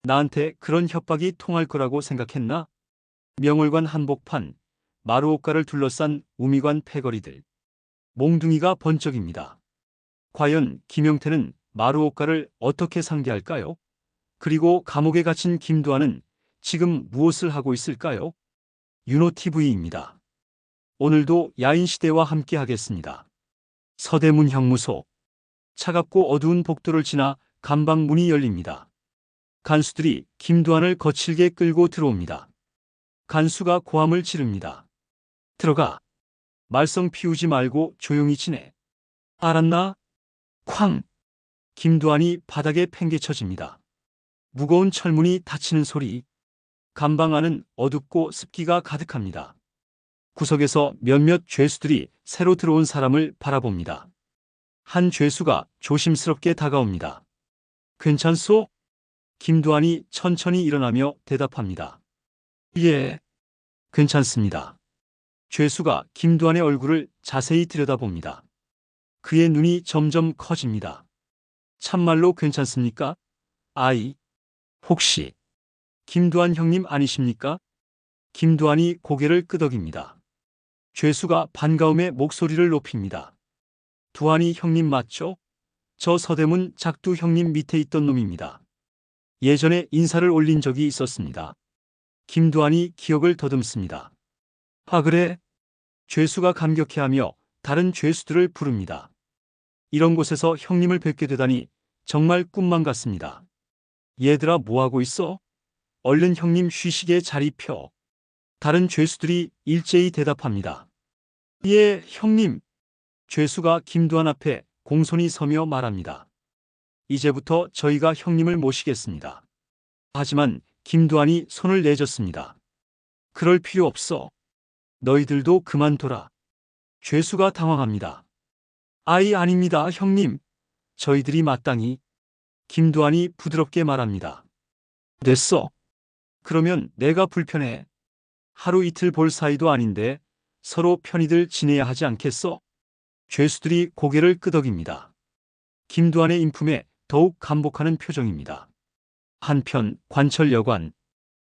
나한테 그런 협박이 통할 거라고 생각했나? 명월관 한복판, 마루옥가를 둘러싼 우미관 패거리들. 몽둥이가 번쩍입니다. 과연 김영태는 마루옥가를 어떻게 상대할까요? 그리고 감옥에 갇힌 김두한은 지금 무엇을 하고 있을까요? 윤호TV입니다. 오늘도 야인시대와 함께 하겠습니다. 서대문 형무소. 차갑고 어두운 복도를 지나 감방 문이 열립니다. 간수들이 김두한을 거칠게 끌고 들어옵니다. 간수가 고함을 지릅니다. 들어가. 말썽 피우지 말고 조용히 지내. 알았나? 쾅! 김두한이 바닥에 팽개쳐집니다. 무거운 철문이 닫히는 소리. 감방 안은 어둡고 습기가 가득합니다. 구석에서 몇몇 죄수들이 새로 들어온 사람을 바라봅니다. 한 죄수가 조심스럽게 다가옵니다. 괜찮소? 김두한이 천천히 일어나며 대답합니다. 예, 괜찮습니다. 죄수가 김두한의 얼굴을 자세히 들여다봅니다. 그의 눈이 점점 커집니다. 참말로 괜찮습니까? 아이, 혹시 김두한 형님 아니십니까? 김두한이 고개를 끄덕입니다. 죄수가 반가움에 목소리를 높입니다. 두한이 형님 맞죠? 저 서대문 작두 형님 밑에 있던 놈입니다. 예전에 인사를 올린 적이 있었습니다. 김두한이 기억을 더듬습니다. 아 그래? 죄수가 감격해하며 다른 죄수들을 부릅니다. 이런 곳에서 형님을 뵙게 되다니 정말 꿈만 같습니다. 얘들아 뭐하고 있어? 얼른 형님 쉬시게 자리 펴. 다른 죄수들이 일제히 대답합니다. 예, 형님. 죄수가 김두한 앞에 공손히 서며 말합니다. 이제부터 저희가 형님을 모시겠습니다. 하지만 김두한이 손을 내줬습니다. 그럴 필요 없어. 너희들도 그만둬라. 죄수가 당황합니다. 아이 아닙니다, 형님. 저희들이 마땅히. 김두한이 부드럽게 말합니다. 됐어. 그러면 내가 불편해. 하루 이틀 볼 사이도 아닌데 서로 편히들 지내야 하지 않겠어? 죄수들이 고개를 끄덕입니다. 김두한의 인품에 더욱 감복하는 표정입니다. 한편 관철여관.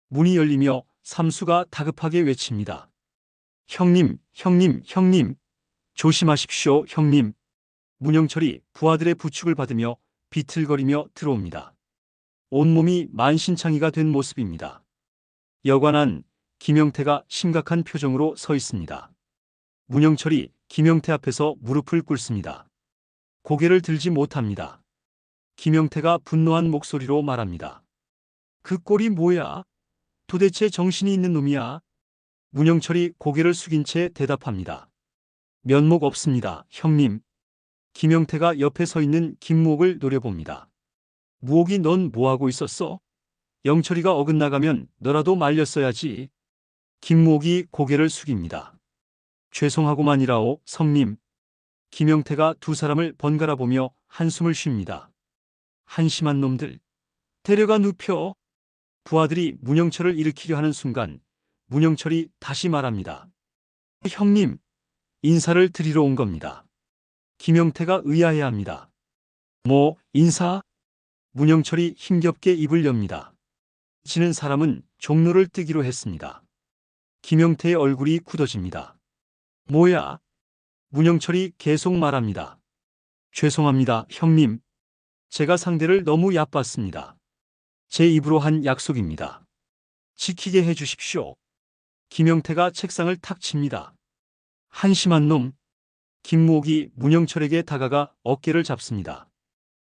문이 열리며 삼수가 다급하게 외칩니다. 형님, 형님, 형님. 조심하십시오, 형님. 문영철이 부하들의 부축을 받으며 비틀거리며 들어옵니다. 온몸이 만신창이가 된 모습입니다. 여관 안 김영태가 심각한 표정으로 서 있습니다. 문영철이 김영태 앞에서 무릎을 꿇습니다. 고개를 들지 못합니다. 김영태가 분노한 목소리로 말합니다. 그 꼴이 뭐야? 도대체 정신이 있는 놈이야? 문영철이 고개를 숙인 채 대답합니다. 면목 없습니다, 형님. 김영태가 옆에 서 있는 김무옥을 노려봅니다. 무옥이 넌 뭐하고 있었어? 영철이가 어긋나가면 너라도 말렸어야지. 김무옥이 고개를 숙입니다. 죄송하고만이라오, 성님. 김영태가 두 사람을 번갈아 보며 한숨을 쉽니다. 한심한 놈들. 데려가 눕혀. 부하들이 문영철을 일으키려 하는 순간 문영철이 다시 말합니다. 형님, 인사를 드리러 온 겁니다. 김영태가 의아해합니다. 뭐, 인사? 문영철이 힘겹게 입을 엽니다. 지는 사람은 종로를 뜨기로 했습니다. 김영태의 얼굴이 굳어집니다. 뭐야? 문영철이 계속 말합니다. 죄송합니다, 형님. 제가 상대를 너무 얕봤습니다. 제 입으로 한 약속입니다. 지키게 해주십시오. 김영태가 책상을 탁 칩니다. 한심한 놈. 김무옥이 문영철에게 다가가 어깨를 잡습니다.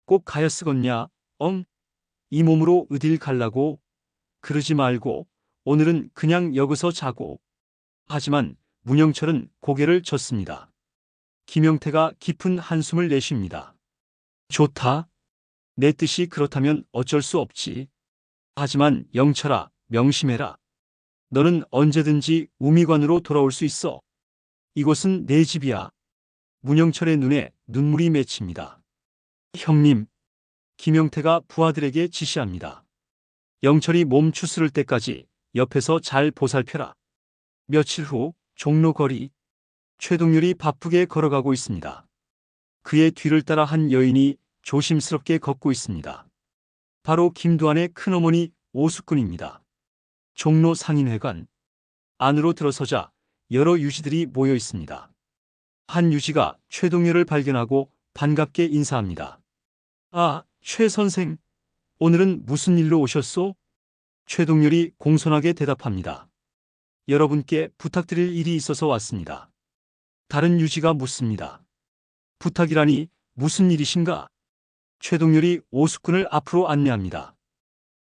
꼭 가야 쓰겄냐, 엉? 이 몸으로 어딜 갈라고? 그러지 말고 오늘은 그냥 여기서 자고. 하지만 문영철은 고개를 젓습니다. 김영태가 깊은 한숨을 내쉽니다. 좋다. 내 뜻이 그렇다면 어쩔 수 없지. 하지만 영철아, 명심해라. 너는 언제든지 우미관으로 돌아올 수 있어. 이곳은 내 집이야. 문영철의 눈에 눈물이 맺힙니다. 형님. 김영태가 부하들에게 지시합니다. 영철이 몸 추스를 때까지 옆에서 잘 보살펴라. 며칠 후 종로 거리. 최동률이 바쁘게 걸어가고 있습니다. 그의 뒤를 따라 한 여인이 조심스럽게 걷고 있습니다. 바로 김두한의 큰어머니 오숙군입니다. 종로 상인회관 안으로 들어서자 여러 유지들이 모여 있습니다. 한 유지가 최동렬을 발견하고 반갑게 인사합니다. 아, 최 선생. 오늘은 무슨 일로 오셨소? 최동렬이 공손하게 대답합니다. 여러분께 부탁드릴 일이 있어서 왔습니다. 다른 유지가 묻습니다. 부탁이라니 무슨 일이신가? 최동렬이 오숙군을 앞으로 안내합니다.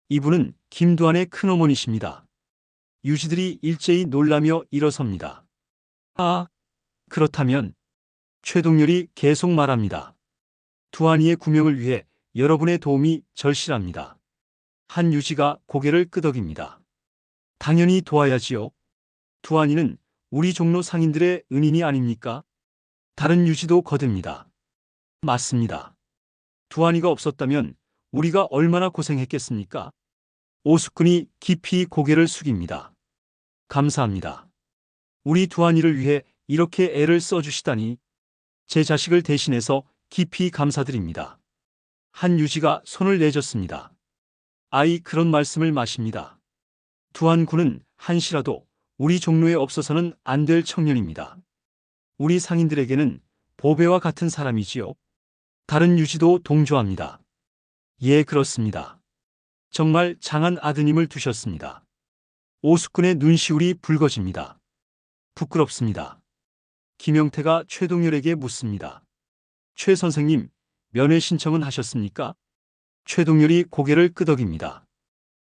이분은 김두한의 큰어머니십니다. 유지들이 일제히 놀라며 일어섭니다. 아, 그렇다면 최동렬이 계속 말합니다. 두한이의 구명을 위해 여러분의 도움이 절실합니다. 한 유지가 고개를 끄덕입니다. 당연히 도와야지요. 두한이는 우리 종로 상인들의 은인이 아닙니까? 다른 유지도 거듭니다. 맞습니다. 두한이가 없었다면 우리가 얼마나 고생했겠습니까? 오숙군이 깊이 고개를 숙입니다. 감사합니다. 우리 두한이를 위해 이렇게 애를 써주시다니 제 자식을 대신해서 깊이 감사드립니다. 한 유지가 손을 내줬습니다. 아이 그런 말씀을 마십니다. 두한군은 한시라도 우리 종로에 없어서는 안 될 청년입니다. 우리 상인들에게는 보배와 같은 사람이지요. 다른 유지도 동조합니다. 예, 그렇습니다. 정말 장한 아드님을 두셨습니다. 오숙군의 눈시울이 붉어집니다. 부끄럽습니다. 김영태가 최동렬에게 묻습니다. 최 선생님, 면회 신청은 하셨습니까? 최동렬이 고개를 끄덕입니다.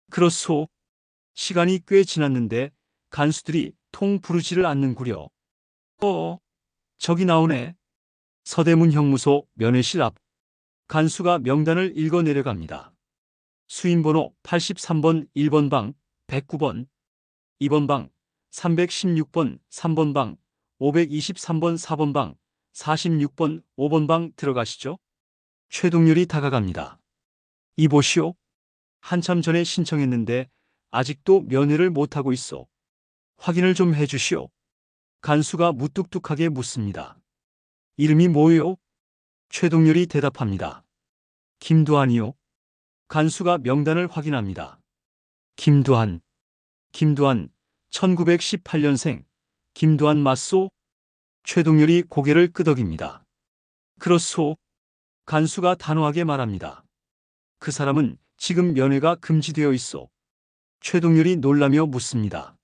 그렇소. 시간이 꽤 지났는데 간수들이 통 부르지를 않는구려. 저기 나오네. 서대문 형무소 면회실 앞. 간수가 명단을 읽어 내려갑니다. 수인번호 83번 1번 방, 109번, 2번 방, 316번 3번 방, 523번 4번 방, 46번 5번 방 들어가시죠. 최동렬이 다가갑니다. 이보시오. 한참 전에 신청했는데 아직도 면회를 못하고 있어. 확인을 좀 해주시오. 간수가 무뚝뚝하게 묻습니다. 이름이 뭐요? 최동렬이 대답합니다. 김두한이요. 간수가 명단을 확인합니다. 김두한. 1918년생. 김두한 맞소? 최동렬이 고개를 끄덕입니다. 그렇소. 간수가 단호하게 말합니다. 그 사람은 지금 면회가 금지되어 있어. 최동렬이 놀라며 묻습니다.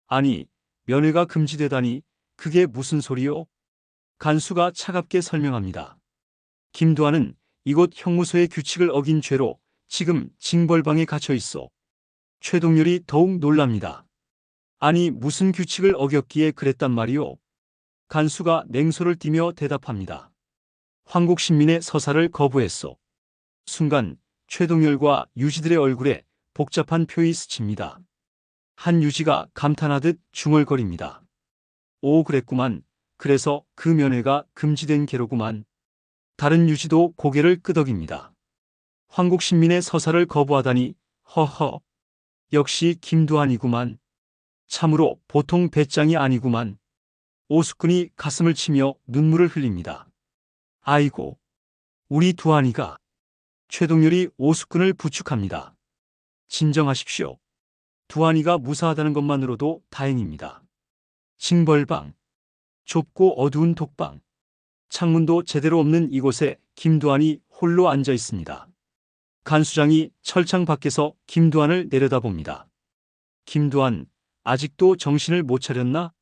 아니, 면회가 금지되다니 그게 무슨 소리요? 간수가 차갑게 설명합니다. 김두한은 이곳 형무소의 규칙을 어긴 죄로 지금 징벌방에 갇혀 있어. 최동렬이 더욱 놀랍니다. 아니 무슨 규칙을 어겼기에 그랬단 말이오? 간수가 냉소를 띠며 대답합니다. 황국신민의 서사를 거부했어. 순간 최동렬과 유지들의 얼굴에 복잡한 표이 스칩니다. 한 유지가 감탄하듯 중얼거립니다. 오 그랬구만. 그래서 그 면회가 금지된 게로구만. 다른 유지도 고개를 끄덕입니다. 황국신민의 서사를 거부하다니 허허. 역시 김두한이구만. 참으로 보통 배짱이 아니구만. 오숙군이 가슴을 치며 눈물을 흘립니다. 아이고, 우리 두한이가. 최동렬이 오숙군을 부축합니다. 진정하십시오. 두한이가 무사하다는 것만으로도 다행입니다. 징벌방. 좁고 어두운 독방. 창문도 제대로 없는 이곳에 김두한이 홀로 앉아 있습니다. 간수장이 철창 밖에서 김두한을 내려다봅니다. 김두한, 아직도 정신을 못 차렸나?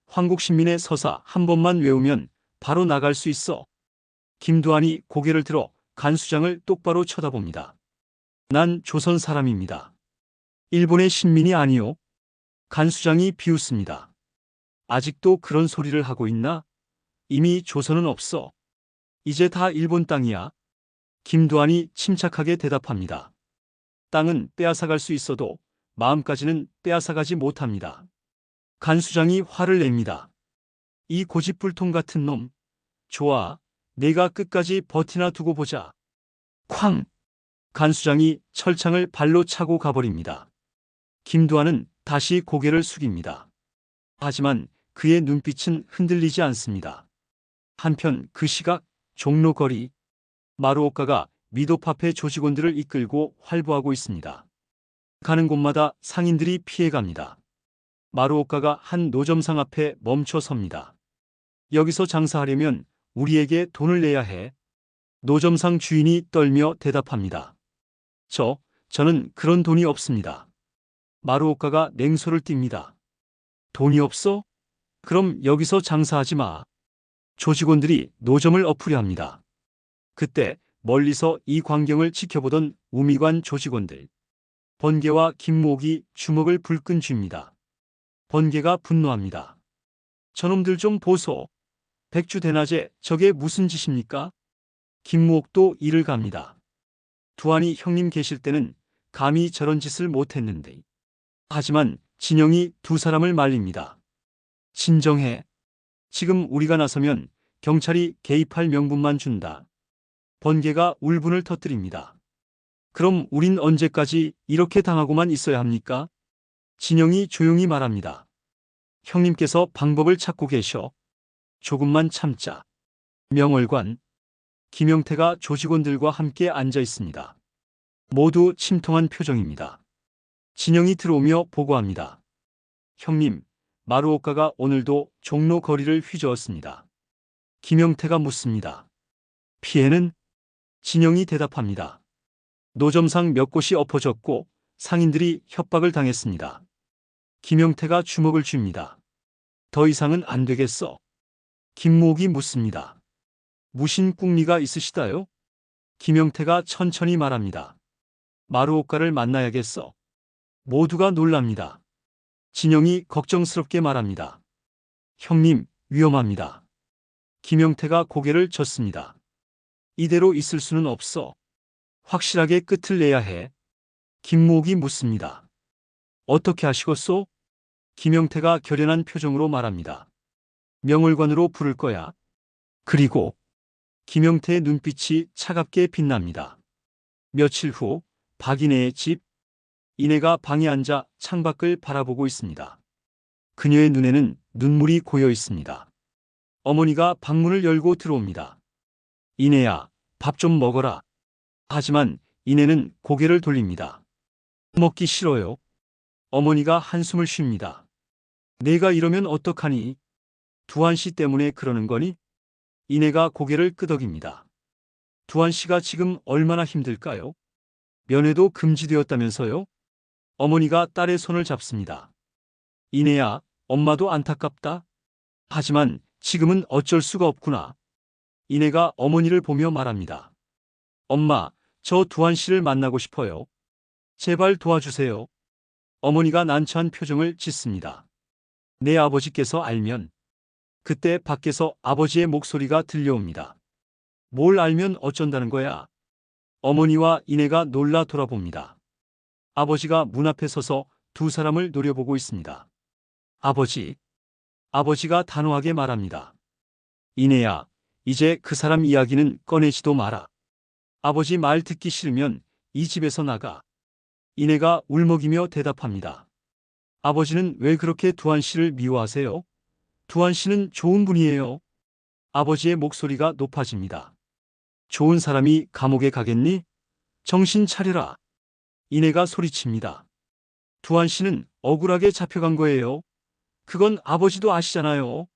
황국신민의 서사 한 번만 외우면 바로 나갈 수 있어. 김두한이 고개를 들어 간수장을 똑바로 쳐다봅니다. 난 조선 사람입니다. 일본의 신민이 아니요. 간수장이 비웃습니다. 아직도 그런 소리를 하고 있나? 이미 조선은 없어. 이제 다 일본 땅이야. 김두한이 침착하게 대답합니다. 땅은 빼앗아갈 수 있어도 마음까지는 빼앗아가지 못합니다. 간수장이 화를 냅니다. 이 고집불통 같은 놈. 좋아. 내가 끝까지 버티나 두고 보자. 쾅! 간수장이 철창을 발로 차고 가버립니다. 김두한은 다시 고개를 숙입니다. 하지만 그의 눈빛은 흔들리지 않습니다. 한편 그 시각 종로 거리. 마루오카가 미도프 앞에 조직원들을 이끌고 활보하고 있습니다. 가는 곳마다 상인들이 피해갑니다. 마루오카가 한 노점상 앞에 멈춰 섭니다. 여기서 장사하려면 우리에게 돈을 내야 해. 노점상 주인이 떨며 대답합니다. 저는 그런 돈이 없습니다. 마루오카가 냉소를 띱니다. 돈이 없어? 그럼 여기서 장사하지 마. 조직원들이 노점을 엎으려 합니다. 그때 멀리서 이 광경을 지켜보던 우미관 조직원들. 번개와 김목이 주먹을 불끈 쥡니다. 번개가 분노합니다. 저놈들 좀 보소. 백주 대낮에 저게 무슨 짓입니까? 김목도 이를 갑니다. 두한이 형님 계실 때는 감히 저런 짓을 못했는데. 하지만 진영이 두 사람을 말립니다. 진정해. 지금 우리가 나서면 경찰이 개입할 명분만 준다. 번개가 울분을 터뜨립니다. 그럼 우린 언제까지 이렇게 당하고만 있어야 합니까? 진영이 조용히 말합니다. 형님께서 방법을 찾고 계셔. 조금만 참자. 명월관. 김영태가 조직원들과 함께 앉아 있습니다. 모두 침통한 표정입니다. 진영이 들어오며 보고합니다. 형님, 마루오카가 오늘도 종로 거리를 휘저었습니다. 김영태가 묻습니다. 피해는? 진영이 대답합니다. 노점상 몇 곳이 엎어졌고 상인들이 협박을 당했습니다. 김영태가 주먹을 쥡니다. 더 이상은 안 되겠어. 김목이 묻습니다. 무신꿍리가 있으시다요? 김영태가 천천히 말합니다. 마루오카를 만나야겠어. 모두가 놀랍니다. 진영이 걱정스럽게 말합니다. 형님, 위험합니다. 김영태가 고개를 젓습니다. 이대로 있을 수는 없어. 확실하게 끝을 내야 해. 김목이 묻습니다. 어떻게 하시겠소? 김영태가 결연한 표정으로 말합니다. 명월관으로 부를 거야. 그리고 김영태의 눈빛이 차갑게 빛납니다. 며칠 후 박인혜의 집. 이내가 방에 앉아 창밖을 바라보고 있습니다. 그녀의 눈에는 눈물이 고여 있습니다. 어머니가 방문을 열고 들어옵니다. 이내야, 밥 좀 먹어라. 하지만 이내는 고개를 돌립니다. 먹기 싫어요. 어머니가 한숨을 쉽니다. 내가 이러면 어떡하니? 두한 씨 때문에 그러는 거니? 이내가 고개를 끄덕입니다. 두한 씨가 지금 얼마나 힘들까요? 면회도 금지되었다면서요? 어머니가 딸의 손을 잡습니다. 이내야, 엄마도 안타깝다. 하지만 지금은 어쩔 수가 없구나. 이내가 어머니를 보며 말합니다. 엄마, 저 두한 씨를 만나고 싶어요. 제발 도와주세요. 어머니가 난처한 표정을 짓습니다. 내 아버지께서 알면. 그때 밖에서 아버지의 목소리가 들려옵니다. 뭘 알면 어쩐다는 거야? 어머니와 이내가 놀라 돌아봅니다. 아버지가 문 앞에 서서 두 사람을 노려보고 있습니다. 아버지. 아버지가 단호하게 말합니다. 이내야, 이제 그 사람 이야기는 꺼내지도 마라. 아버지 말 듣기 싫으면 이 집에서 나가. 이내가 울먹이며 대답합니다. 아버지는 왜 그렇게 두한 씨를 미워하세요? 두한 씨는 좋은 분이에요. 아버지의 목소리가 높아집니다. 좋은 사람이 감옥에 가겠니? 정신 차려라. 이내가 소리칩니다. 두한 씨는 억울하게 잡혀간 거예요. 그건 아버지도 아시잖아요.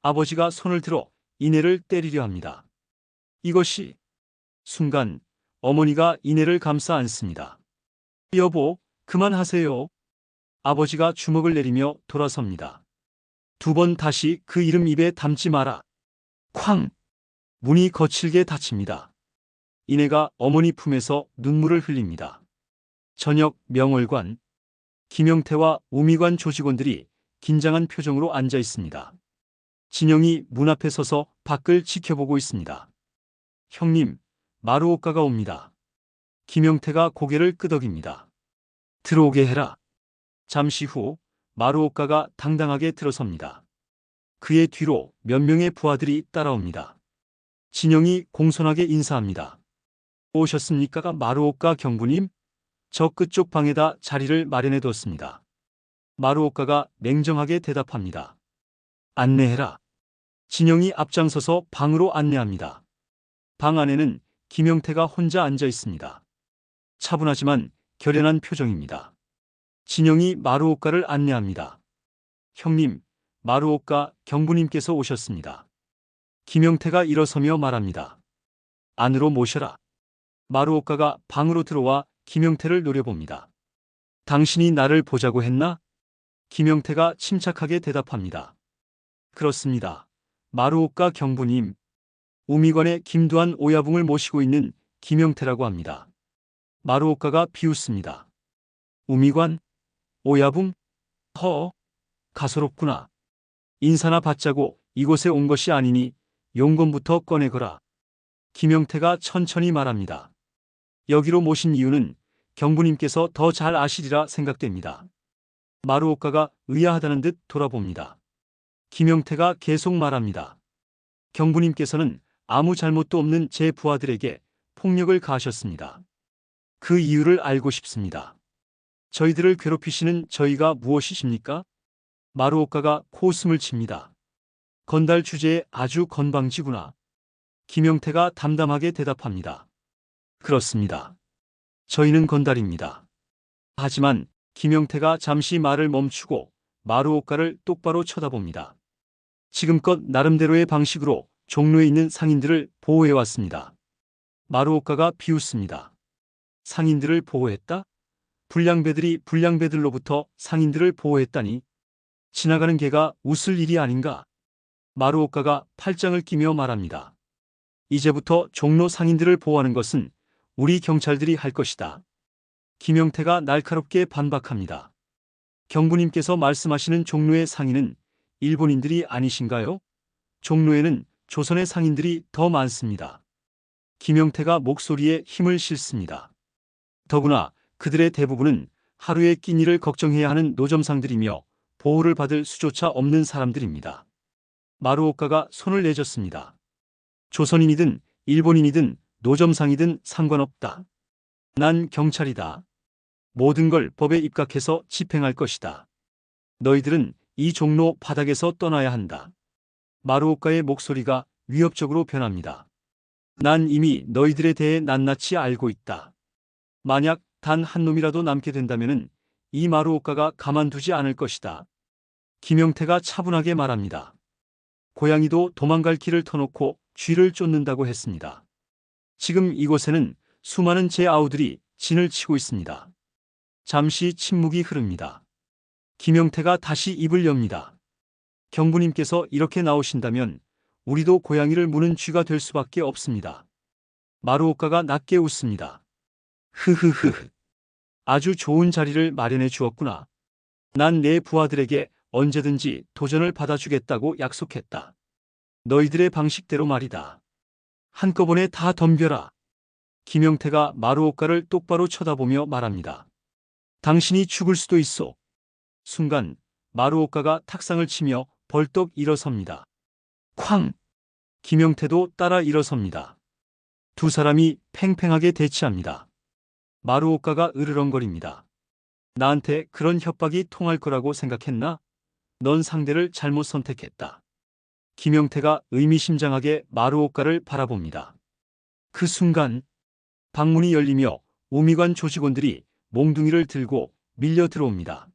아버지가 손을 들어 이내를 때리려 합니다. 이것이 순간 어머니가 이내를 감싸 안습니다. 여보, 그만하세요. 아버지가 주먹을 내리며 돌아섭니다. 두 번 다시 그 이름 입에 담지 마라. 쾅! 문이 거칠게 닫힙니다. 이내가 어머니 품에서 눈물을 흘립니다. 저녁 명월관. 김영태와 우미관 조직원들이 긴장한 표정으로 앉아 있습니다. 진영이 문 앞에 서서 밖을 지켜보고 있습니다. 형님, 마루오카가 옵니다. 김영태가 고개를 끄덕입니다. 들어오게 해라. 잠시 후 마루오카가 당당하게 들어섭니다. 그의 뒤로 몇 명의 부하들이 따라옵니다. 진영이 공손하게 인사합니다. 오셨습니까, 마루오카 경부님? 저 끝쪽 방에다 자리를 마련해 뒀습니다. 마루오카가 냉정하게 대답합니다. 안내해라. 진영이 앞장서서 방으로 안내합니다. 방 안에는 김영태가 혼자 앉아 있습니다. 차분하지만 결연한 표정입니다. 진영이 마루오카를 안내합니다. 형님, 마루오카 경부님께서 오셨습니다. 김영태가 일어서며 말합니다. 안으로 모셔라. 마루오카가 방으로 들어와 김영태를 노려봅니다. 당신이 나를 보자고 했나? 김영태가 침착하게 대답합니다. 그렇습니다. 마루오카 경부님. 우미관의 김두한 오야붕을 모시고 있는 김영태라고 합니다. 마루오카가 비웃습니다. 우미관? 오야붕? 가소롭구나. 인사나 받자고 이곳에 온 것이 아니니 용건부터 꺼내거라. 김영태가 천천히 말합니다. 여기로 모신 이유는 경부님께서 더 잘 아시리라 생각됩니다. 마루오카가 의아하다는 듯 돌아봅니다. 김영태가 계속 말합니다. 경부님께서는 아무 잘못도 없는 제 부하들에게 폭력을 가하셨습니다. 그 이유를 알고 싶습니다. 저희들을 괴롭히시는 저희가 무엇이십니까? 마루오카가 코웃음을 칩니다. 건달 주제에 아주 건방지구나. 김영태가 담담하게 대답합니다. 그렇습니다. 저희는 건달입니다. 하지만 김영태가 잠시 말을 멈추고 마루오카를 똑바로 쳐다봅니다. 지금껏 나름대로의 방식으로 종로에 있는 상인들을 보호해왔습니다. 마루오카가 비웃습니다. 상인들을 보호했다? 불량배들이 불량배들로부터 상인들을 보호했다니. 지나가는 개가 웃을 일이 아닌가. 마루오카가 팔짱을 끼며 말합니다. 이제부터 종로 상인들을 보호하는 것은 우리 경찰들이 할 것이다. 김영태가 날카롭게 반박합니다. 경부님께서 말씀하시는 종로의 상인은 일본인들이 아니신가요? 종로에는 조선의 상인들이 더 많습니다. 김영태가 목소리에 힘을 실습니다. 더구나 그들의 대부분은 하루의 끼니를 걱정해야 하는 노점상들이며 보호를 받을 수조차 없는 사람들입니다. 마루오카가 손을 내줬습니다. 조선인이든 일본인이든 노점상이든 상관없다. 난 경찰이다. 모든 걸 법에 입각해서 집행할 것이다. 너희들은 이 종로 바닥에서 떠나야 한다. 마루오카의 목소리가 위협적으로 변합니다. 난 이미 너희들에 대해 낱낱이 알고 있다. 만약 단 한 놈이라도 남게 된다면 이 마루오카가 가만두지 않을 것이다. 김영태가 차분하게 말합니다. 고양이도 도망갈 길을 터놓고 쥐를 쫓는다고 했습니다. 지금 이곳에는 수많은 제 아우들이 진을 치고 있습니다. 잠시 침묵이 흐릅니다. 김영태가 다시 입을 엽니다. 경부님께서 이렇게 나오신다면 우리도 고양이를 무는 쥐가 될 수밖에 없습니다. 마루오카가 낮게 웃습니다. 흐흐흐. 아주 좋은 자리를 마련해 주었구나. 난 내 부하들에게 언제든지 도전을 받아주겠다고 약속했다. 너희들의 방식대로 말이다. 한꺼번에 다 덤벼라. 김영태가 마루오카를 똑바로 쳐다보며 말합니다. 당신이 죽을 수도 있어. 순간 마루오카가 탁상을 치며 벌떡 일어섭니다. 쾅! 김영태도 따라 일어섭니다. 두 사람이 팽팽하게 대치합니다. 마루오카가 으르렁거립니다. 나한테 그런 협박이 통할 거라고 생각했나? 넌 상대를 잘못 선택했다. 김영태가 의미심장하게 마루오카를 바라봅니다. 그 순간 방문이 열리며 우미관 조직원들이 몽둥이를 들고 밀려 들어옵니다.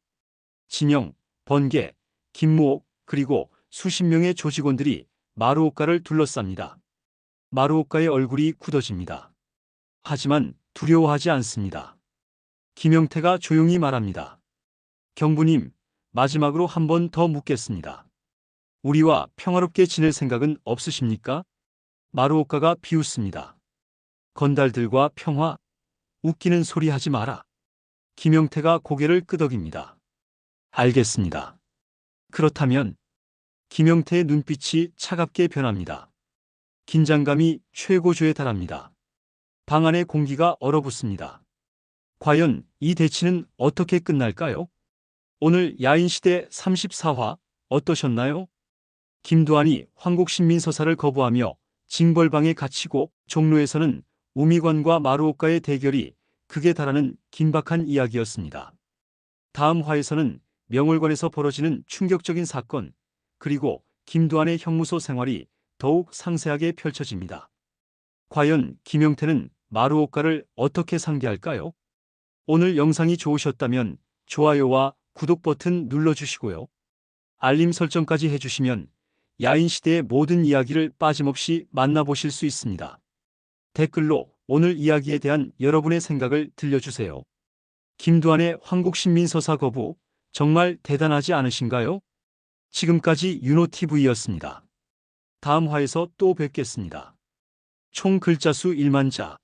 진영, 번개, 김무옥 그리고 수십 명의 조직원들이 마루오카를 둘러쌉니다. 마루오카의 얼굴이 굳어집니다. 하지만 두려워하지 않습니다. 김영태가 조용히 말합니다. 경부님, 마지막으로 한 번 더 묻겠습니다. 우리와 평화롭게 지낼 생각은 없으십니까? 마루오카가 비웃습니다. 건달들과 평화? 웃기는 소리 하지 마라. 김영태가 고개를 끄덕입니다. 알겠습니다. 그렇다면 김영태의 눈빛이 차갑게 변합니다. 긴장감이 최고조에 달합니다. 방 안의 공기가 얼어붙습니다. 과연 이 대치는 어떻게 끝날까요? 오늘 야인시대 34화 어떠셨나요? 김두한이 황국신민서사를 거부하며 징벌방에 갇히고 종로에서는 우미관과 마루오카의 대결이 극에 달하는 긴박한 이야기였습니다. 다음 화에서는 명월관에서 벌어지는 충격적인 사건 그리고 김두한의 형무소 생활이 더욱 상세하게 펼쳐집니다. 과연 김용태는 마루오카를 어떻게 상대할까요? 오늘 영상이 좋으셨다면 좋아요와 구독 버튼 눌러주시고요. 알림 설정까지 해주시면 야인시대의 모든 이야기를 빠짐없이 만나보실 수 있습니다. 댓글로 오늘 이야기에 대한 여러분의 생각을 들려주세요. 김두한의 황국신민서사 거부, 정말 대단하지 않으신가요? 지금까지 윤호TV였습니다. 다음 화에서 또 뵙겠습니다. 총 글자 수 1만 자.